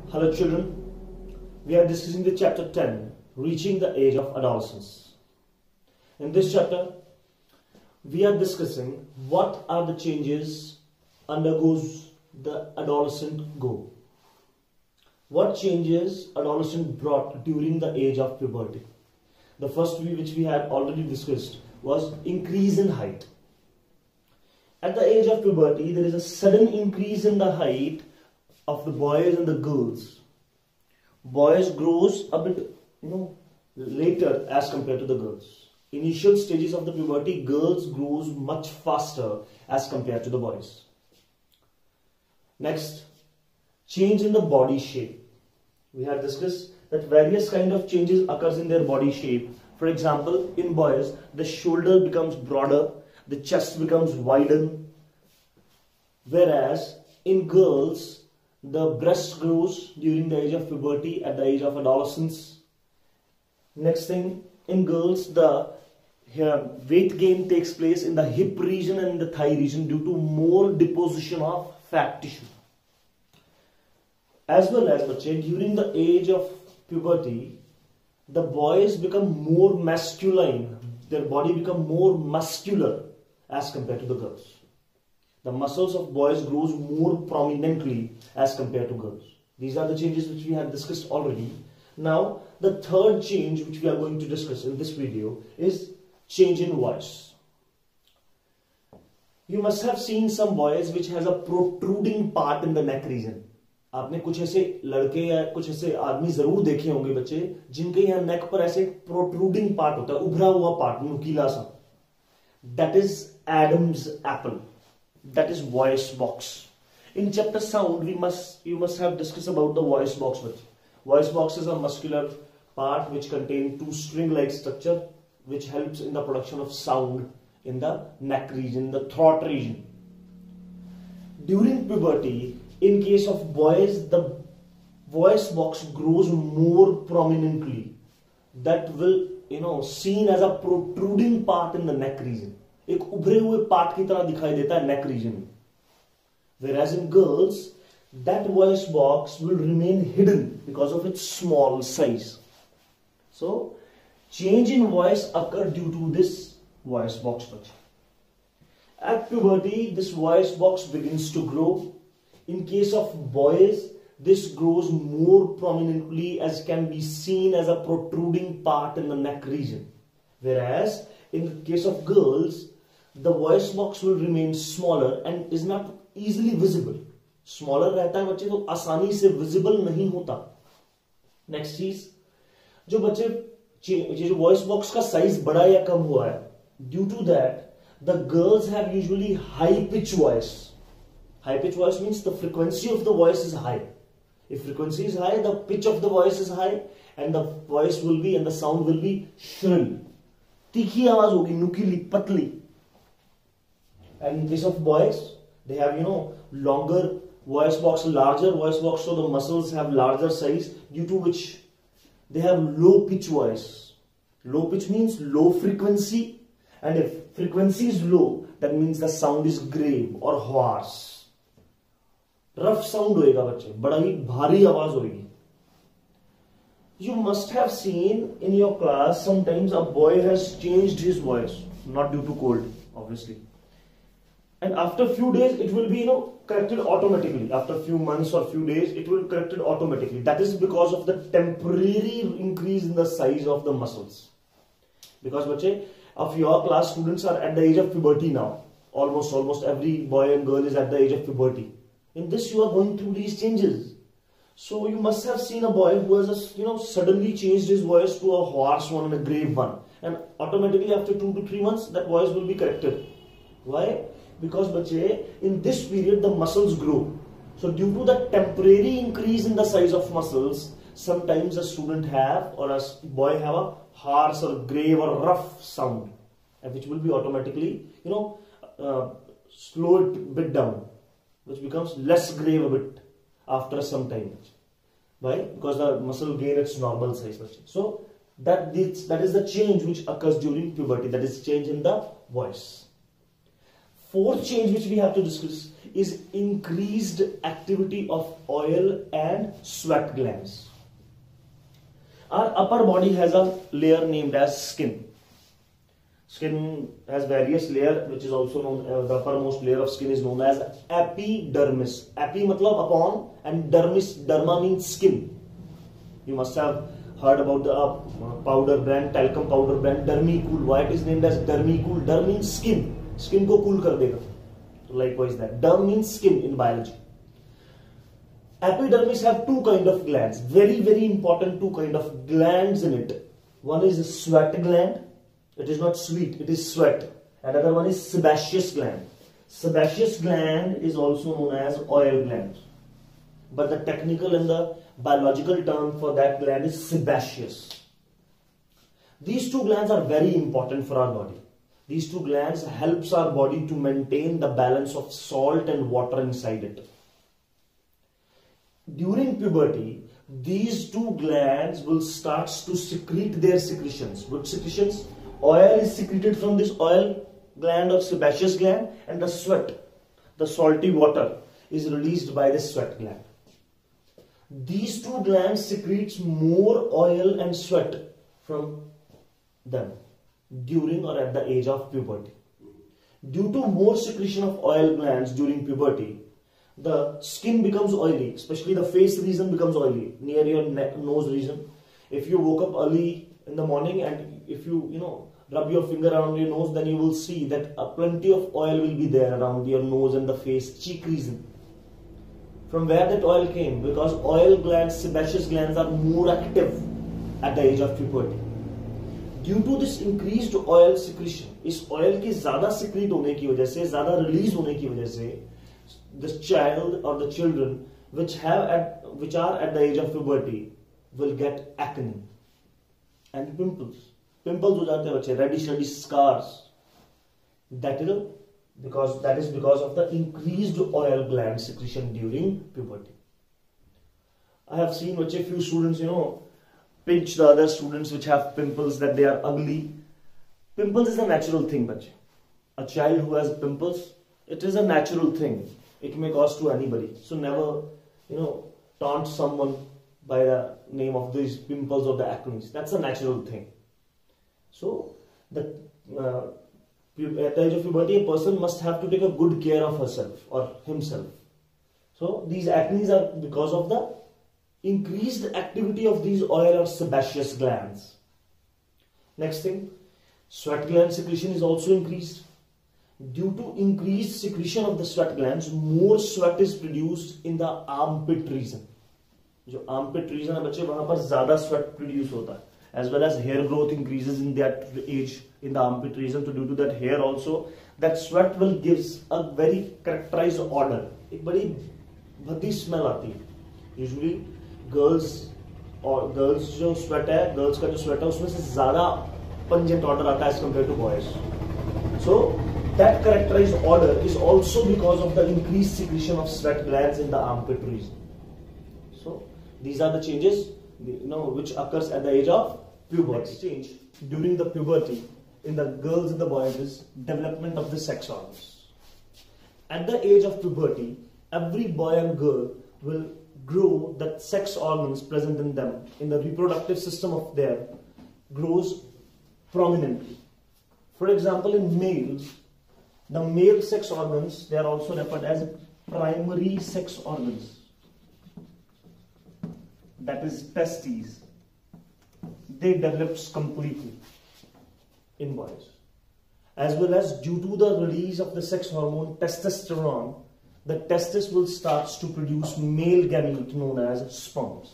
Hello children, we are discussing the chapter 10, Reaching the Age of Adolescence. In this chapter, we are discussing what are the changes undergoes the adolescent go. What changes adolescent brought during the age of puberty. The first which we had already discussed was increase in height. At the age of puberty, there is a sudden increase in the height of the boys and the girls. Boys grows a bit, later as compared to the girls. Initial stages of the puberty, girls grows much faster as compared to the boys. Next, change in the body shape. We have discussed that various kind of changes occurs in their body shape. For example, in boys, the shoulder becomes broader, the chest becomes widened, whereas in girls, the breast grows during the age of puberty at the age of adolescence. Next thing, in girls, the weight gain takes place in the hip region and the thigh region due to more deposition of fat tissue. As well as during the age of puberty, the boys become more masculine. Their body become more muscular as compared to the girls. The muscles of boys grows more prominently as compared to girls. These are the changes which we have discussed already. Now, the third change which we are going to discuss in this video is change in voice. You must have seen some boys which has a protruding part in the neck region. आपने कुछ ऐसे लड़के या कुछ ऐसे आदमी जरूर देखे होंगे बच्चे जिनके यहाँ नेक पर ऐसे प्रोट्रूडिंग पार्ट होता है, उभरा हुआ पार्ट, नुकीला सा. That is Adam's apple. That is voice box. In chapter sound, you must have discussed about the voice box. Voice box is a muscular part which contains two string-like structure which helps in the production of sound in the neck region, the throat region. During puberty, in case of boys, the voice box grows more prominently. That will, seen as a protruding part in the neck region. एक उभरे हुए part की तरह दिखाई देता है neck region में. Whereas in girls, that voice box will remain hidden because of its small size. So, change in voice occur due to this voice box. At puberty, this voice box begins to grow. In case of boys, this grows more prominently as can be seen as a protruding part in the neck region. Whereas, in the case of girls, the voice box will remain smaller and is not easily visible. Smaller रहता है बच्चे तो आसानी से visible नहीं होता. Next चीज, जो बच्चे जो voice box का size बड़ा या कम हुआ है, due to that, the girls have usually high pitch voice. High pitch voice means the frequency of the voice is high. If frequency is high, the pitch of the voice is high, and the voice will be and the sound will be shrill. तीखी आवाज होगी, नुकीली, पतली. And in case of boys, they have longer voice box, larger voice box, so the muscles have larger size, due to which they have low pitch voice. Low pitch means low frequency, and if frequency is low, that means the sound is grave or hoarse. Rough sound होएगा बच्चे, बड़ा ही भारी आवाज होएगी. You must have seen in your class sometimes a boy has changed his voice, not due to cold, obviously. And after a few days, it will be corrected automatically. After a few months or few days, it will be corrected automatically. That is because of the temporary increase in the size of the muscles. Because bache, of your class students are at the age of puberty now. Almost every boy and girl is at the age of puberty. In this, you are going through these changes. So you must have seen a boy who has suddenly changed his voice to a hoarse one and a grave one. And automatically after 2 to 3 months, that voice will be corrected. Why? Because bache, in this period the muscles grow. So due to the temporary increase in the size of muscles, sometimes a student have or a boy have a harsh or grave or rough sound, and which will be automatically slow it a bit down, which becomes less grave a bit after some time. Why? Because the muscle gain its normal size. So that is the change which occurs during puberty. That is change in the voice. Fourth change which we have to discuss is increased activity of oil and sweat glands. Our upper body has a layer named as skin. Skin has various layers, which is also known, the uppermost layer of skin is known as epidermis. Epi matlab upon, and dermis, derma means skin. You must have heard about the powder brand, talcum powder brand, Dermicool. Why it is named as Dermicool? Derm means skin. Skin ko cool kar dega. Likewise that. Derm means skin in biology. Epidermis have two kind of glands. Very, very important two kind of glands in it. One is sweat gland. It is not sweet, it is sweat. Another one is sebaceous gland. Sebaceous gland is also known as oil gland. But the technical and the biological term for that gland is sebaceous. These two glands are very important for our body. These two glands helps our body to maintain the balance of salt and water inside it. During puberty, these two glands will start to secrete their secretions. Which secretions? Oil is secreted from this oil gland or sebaceous gland, and the sweat, the salty water, is released by the sweat gland. These two glands secretes more oil and sweat from them during or at the age of puberty. Due to more secretion of oil glands during puberty, the skin becomes oily, especially the face region becomes oily near your nose region. If you woke up early in the morning and if you rub your finger around your nose, then you will see that plenty of oil will be there around your nose and the face, cheek region. From where that oil came? Because oil glands, sebaceous glands are more active at the age of puberty. Due to this increased oil secretion, इस oil की ज़्यादा secrete होने की वजह से, ज़्यादा release होने की वजह से, this child or the children which are at the age of puberty will get acne and pimples. Pimples हो जाते हैं बच्चे, reddish scars. That is because of the increased oil gland secretion during puberty. I have seen बच्चे few students pinch the other students which have pimples that they are ugly. Pimples is a natural thing, बच्चे. A child who has pimples, it is a natural thing. It may cause to anybody. So never taunt someone by the name of these pimples or the acne. That's a natural thing. So at the age of puberty, a person must have to take a good care of herself or himself. So these acnes are because of the increased activity of these oil or sebaceous glands. Next thing, sweat gland secretion is also increased. Due to increased secretion of the sweat glands, more sweat is produced in the armpit region. जो armpit region है बच्चे, वहाँ पर ज़्यादा sweat produce होता है. As well as hair growth increases in that age in the armpit region. So due to that hair also, that sweat will gives a very characterized odor. एक बड़ी भद्दी smell आती है. Usually girls जो sweat है, girls का जो sweat है, उसमें से ज़्यादा pungent odor आता है as compared to boys. So that characterized odor is also because of the increased secretion of sweat glands in the armpit region. So these are the changes which occurs at the age of puberty. Next change during the puberty in the girls and the boys is development of the sex organs. At the age of puberty, every boy and girl will grow that sex organs present in them, in the reproductive system of their, grows prominently. For example, in males, the male sex organs, they are also referred as primary sex organs. That is testes. They develops completely in boys. As well as due to the release of the sex hormone testosterone, the testis will start to produce male gamete known as sperms.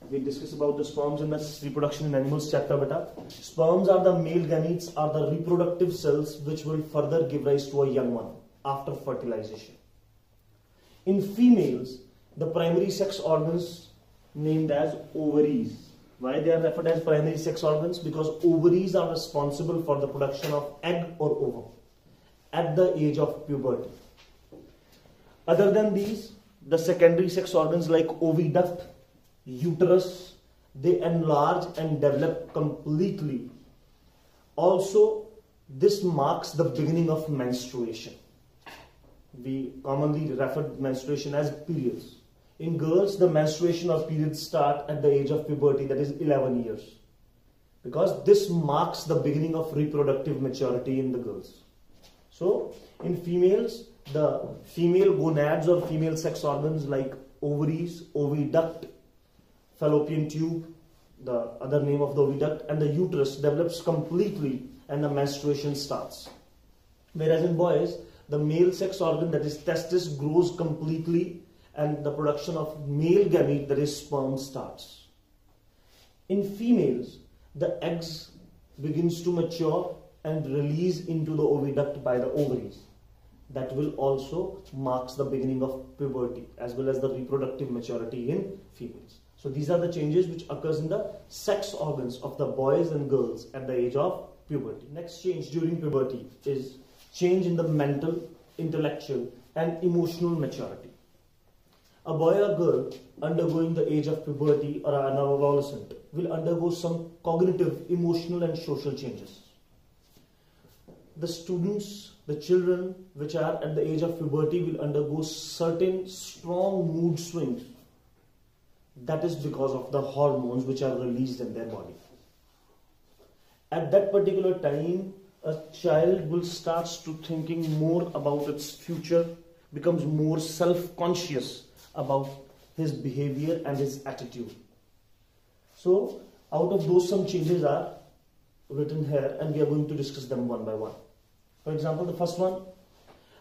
We discuss about the sperms in the reproduction in animals chapter beta. Sperms are the male gametes, are the reproductive cells which will further give rise to a young one after fertilization. In females, the primary sex organs named as ovaries. Why they are referred as primary sex organs? Because ovaries are responsible for the production of egg or ovum at the age of puberty. Other than these, the secondary sex organs like oviduct, uterus, they enlarge and develop completely. Also, this marks the beginning of menstruation. We commonly refer to menstruation as periods. In girls, the menstruation or periods start at the age of puberty, that is 11 years. Because this marks the beginning of reproductive maturity in the girls. So, in females, the female gonads or female sex organs like ovaries, oviduct, fallopian tube, the other name of the oviduct, and the uterus develops completely and the menstruation starts. Whereas in boys, the male sex organ, that is testis, grows completely and the production of male gamete, that is sperm, starts. In females, the eggs begins to mature and release into the oviduct by the ovaries. That will also marks the beginning of puberty as well as the reproductive maturity in females. So these are the changes which occurs in the sex organs of the boys and girls at the age of puberty. Next change during puberty is change in the mental, intellectual and emotional maturity. A boy or girl undergoing the age of puberty or an adolescent will undergo some cognitive, emotional and social changes. The students, the children which are at the age of puberty will undergo certain strong mood swings. That is because of the hormones which are released in their body. At that particular time, a child will start to thinking more about its future, becomes more self-conscious about his behavior and his attitude. So, out of those, some changes are written here and we are going to discuss them one by one. For example, the first one,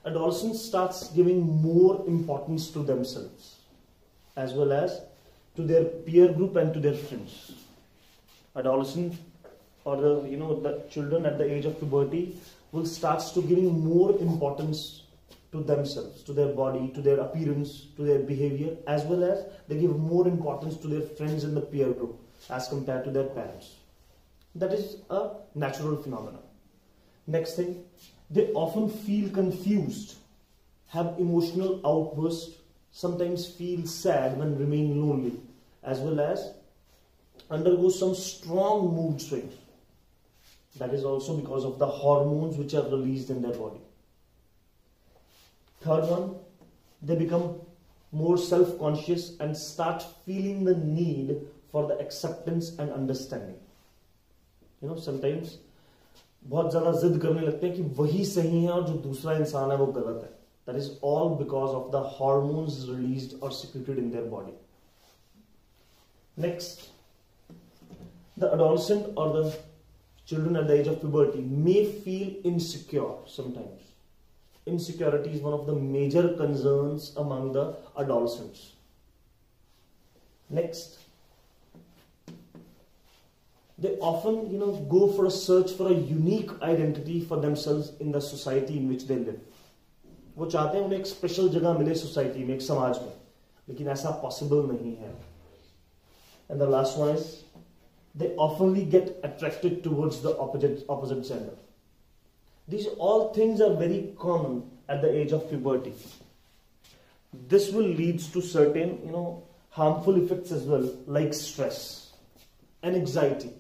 adolescent starts giving more importance to themselves as well as to their peer group and to their friends. Adolescent or the children at the age of puberty will start to giving more importance to themselves, to their body, to their appearance, to their behavior, as well as they give more importance to their friends in the peer group as compared to their parents. That is a natural phenomenon. Next thing, they often feel confused, have emotional outbursts, sometimes feel sad when remain lonely, as well as undergo some strong mood swings. That is also because of the hormones which are released in their body. Third one, they become more self-conscious and start feeling the need for the acceptance and understanding. Sometimes बहुत ज़्यादा जिद करने लगते हैं कि वही सही है और जो दूसरा इंसान है वो गलत है. That is all because of the hormones released or secreted in their body. Next, the adolescent or the children at the age of puberty may feel insecure sometimes. Insecurity is one of the major concerns among the adolescents. Next, they often go for a search for a unique identity for themselves in the society in which they live. वो चाहते हैं उन्हें एक special जगह मिले society में, एक समाज में, लेकिन ऐसा पॉसिबल नहीं है. And the last one is they oftenly get attracted towards the opposite gender. These all things are very common at the age of puberty. This will lead to certain harmful effects as well, like stress and anxiety.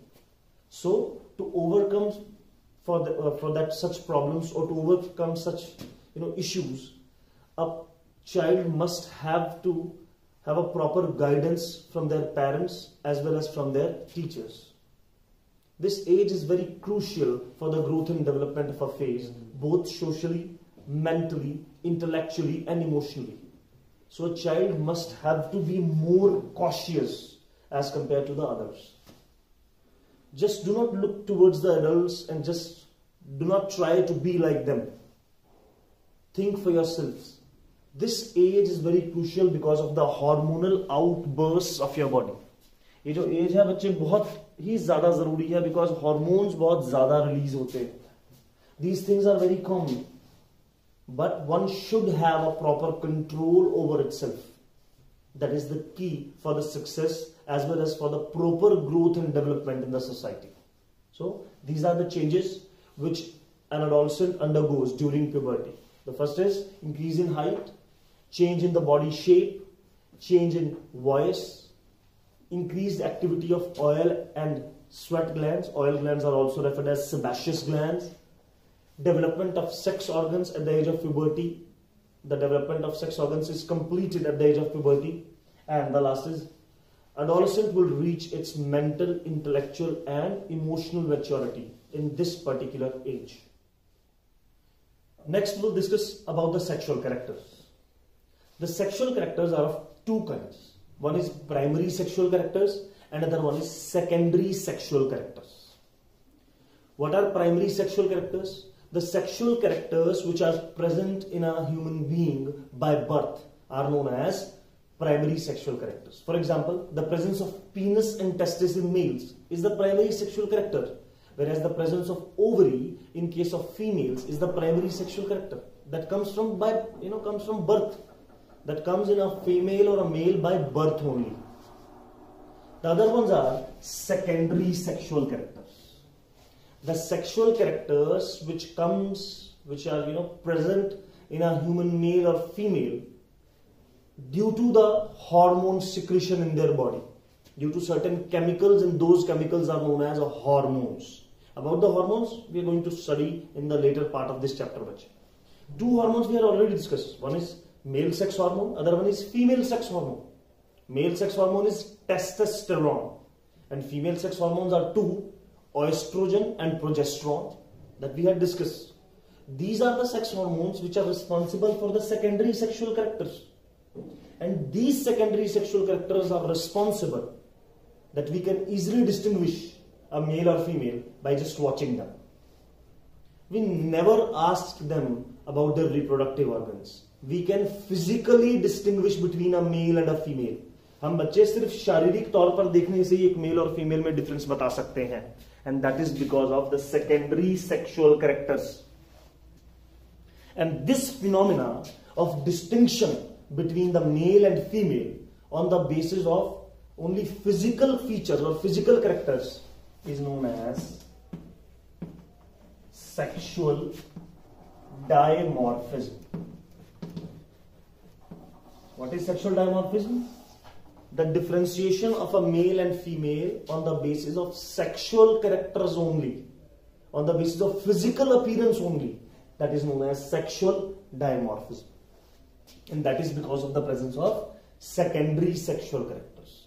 So to overcome for that such problems or to overcome such issues, a child must have to have a proper guidance from their parents as well as from their teachers. This age is very crucial for the growth and development of a phase, both socially, mentally, intellectually and emotionally. So a child must have to be more cautious as compared to the others. Just do not look towards the adults and just do not try to be like them. Think for yourselves. This age is very crucial because of the hormonal outbursts of your body. ये जो as है बच्चे बहुत ही ज़्यादा ज़रूरी है because hormones बहुत ज़्यादा release होते हैं. These things are very common, but one should have a proper control over itself. That is the key for the success as well as for the proper growth and development in the society. So these are the changes which an adolescent undergoes during puberty. The first is increase in height, change in the body shape, change in voice, increased activity of oil and sweat glands. Oil glands are also referred as sebaceous glands. Development of sex organs at the age of puberty. the development of sex organs is completed at the age of puberty. And the last is adolescent will reach its mental, intellectual and emotional maturity in this particular age. Next we'll discuss about the sexual characters. The sexual characters are of two kinds. One is primary sexual characters and another one is secondary sexual characters. What are primary sexual characters? The sexual characters which are present in a human being by birth are known as primary sexual characters. For example, the presence of penis and testis in males is the primary sexual character, whereas the presence of ovary in case of females is the primary sexual character. That comes from birth. That comes in a female or a male by birth only. The other ones are secondary sexual characters. The sexual characters which are present in a human male or female due to the hormone secretion in their body, due to certain chemicals, and those chemicals are known as hormones. About the hormones we are going to study in the later part of this chapter. Two hormones we have already discussed. One is male sex hormone, other one is female sex hormone. Male sex hormone is testosterone and female sex hormones are two, estrogen and progesterone, that we had discussed. These are the sex hormones which are responsible for the secondary sexual characters. And these secondary sexual characters are responsible that we can easily distinguish a male or female by just watching them. We never asked them about their reproductive organs. We can physically distinguish between a male and a female. हम बच्चे सिर्फ शारीरिक तौर पर देखने से ही एक mail और फीमेल में डिफरेंस बता सकते हैं. And that is because of the secondary sexual characters. And this phenomena of distinction between the male and female on the basis of only physical features or physical characters is known as sexual dimorphism. What is sexual dimorphism? The differentiation of a male and female on the basis of sexual characters only, on the basis of physical appearance only, that is known as sexual dimorphism. And that is because of the presence of secondary sexual characters.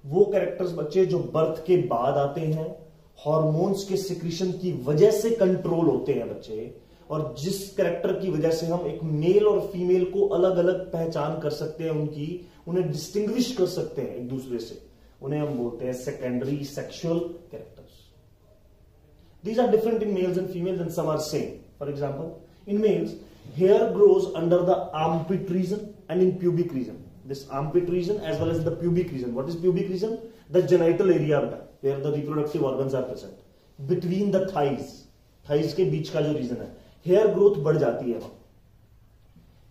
वो characters बच्चे जो birth के बाद आते हैं, hormones के secretion की वजह से control होते हैं बच्चे, और जिस कैरेक्टर की वजह से हम एक मेल और फीमेल को अलग अलग पहचान कर सकते हैं, उन्हें डिस्टिंग्विश कर सकते हैं एक दूसरे से, उन्हें हम बोलते हैं secondary sexual characters. These are different in males and females and some are same. For example, in males, hair grows under the armpit region and in pubic region. This armpit region as well as the pubic region. What is pubic region? The genital area where the reproductive organs are present. Between the thighs. Thighs के बीच का जो region है. Hair growth बढ़ जाती है वहां.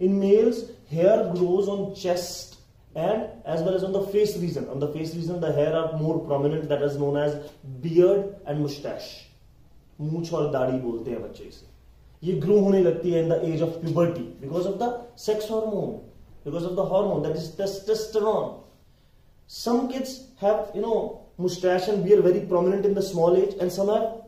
In males, hair grows on chest and as well as on the face region. On the face region, the hair are more prominent. That is known as beard and mustache. मूछ और दाढ़ी बोलते हैं बच्चे इसे. ये ग्रो होने लगती है in the age of puberty because of the sex hormone, because of the hormone that is testosterone. Some kids have mustache and beard very prominent in the small age and some have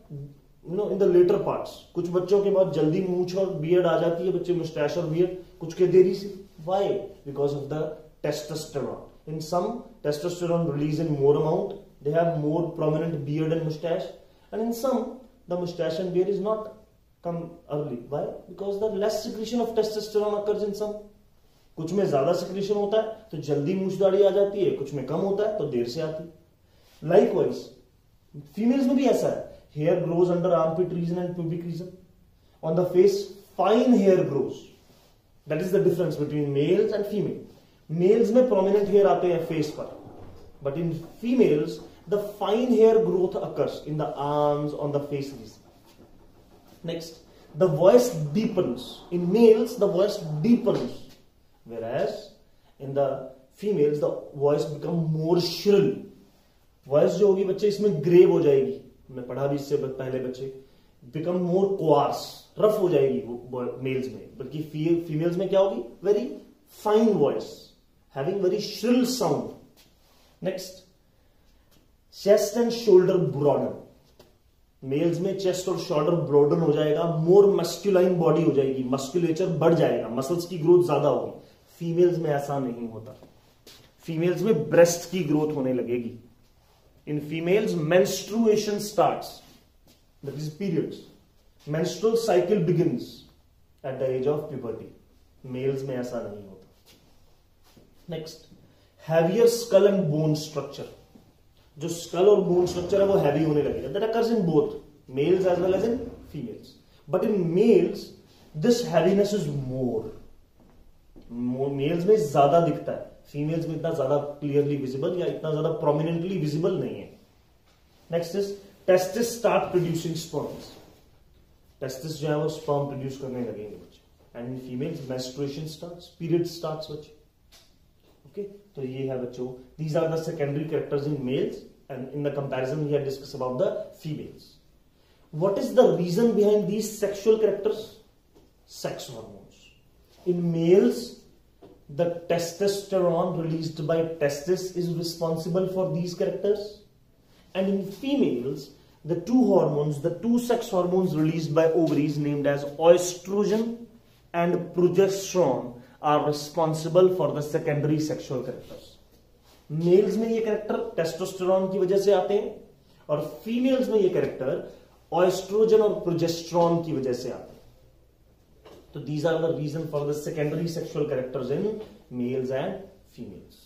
in the later parts. कुछ बच्चों के बाद जल्दी मूछ और beard आ जाती है बच्चे mustache और beard, कुछ के देरी से. Why? Because of the testosterone. In some, testosterone release in more amount, they have more prominent beard and mustache, and in some the mustache and beard is not come early. Why? Because the less secretion of testosterone occurs in some. कुछ में ज्यादा secretion होता है तो जल्दी मूछ दाढ़ी आ जाती है, कुछ में कम होता है तो देर से आती है. Likewise, females में भी ऐसा है. Hair grows under armpit region and pubic region. On the face, fine hair grows. That is the difference between males and female. Males में prominent hair आते हैं face पर, but in females, the fine hair growth occurs in the arms, on the face region. Next, the voice deepens. In males, the voice deepens, whereas in the females, the voice becomes more shrill. Voice जो होगी बच्चे इसमें grave हो जाएगी. मैं पढ़ा भी इससे पहले बच्चे become more coarse, rough हो जाएगी वो males में, बल्कि females में क्या होगी? Very fine voice, having very shrill sound. Next, chest and shoulder broaden. Males में चेस्ट और शोल्डर ब्रॉडन हो जाएगा, मोर मस्कुलाइन बॉडी हो जाएगी, मस्कुलेचर बढ़ जाएगा, मसल्स की ग्रोथ ज्यादा होगी। फीमेल्स में ऐसा नहीं होता। फीमेल्स में ब्रेस्ट की ग्रोथ होने लगेगी। In females menstruation starts, that is periods, menstrual cycle begins at the age of puberty. Males में ऐसा नहीं होता। Next, heavier skull and bone structure. जो स्कल और बोन स्ट्रक्चर है वो हैवी होने लगेगा। That occurs in both males as well as in females, but in males this heaviness is more. Males में ज्यादा दिखता है, फीमेल्स में इतना ज्यादा क्लियरली विजिबल या इतना ज्यादा प्रोमिनेंटली विजिबल नहीं है। Next is testis start producing sperms. Testis जो है वो स्पर्म प्रोड्यूस करने लगेंगे बच्चे। And in females menstruation starts, period starts बच्चे। ओके, तो ये है बच्चों, these are the secondary characters in males and in the comparison we have discuss about the females. What is the reason behind these sexual characters? Sex hormones. In males the testosterone released by testis is responsible for these characters, and in females the two sex hormones released by ovaries named as estrogen and progesterone are responsible for the secondary sexual characters. Males में ये character testosterone की वजह से आते हैं और females में ये कैरेक्टर एस्ट्रोजन और प्रोजेस्टेरोन की वजह से आते हैं। So these are the reason for the secondary sexual characters in males and females.